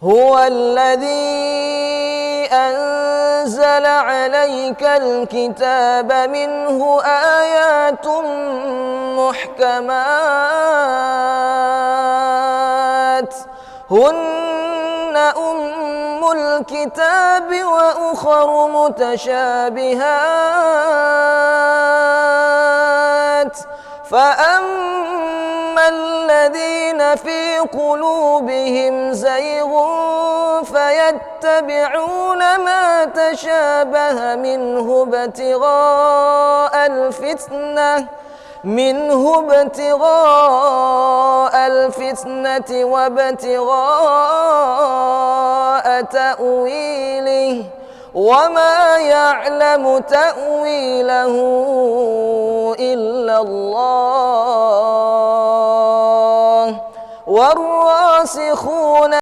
هو الذي أنزل عليك الكتاب منه آيات محكمات هن أم الكتاب وأخر متشابهات فأما الذين في قلوبهم زيغ فيتبعون ما تشابه منه ابتغاء الفتنة وابتغاء تأويله وما يعلم تأويله إلا الله والراسخون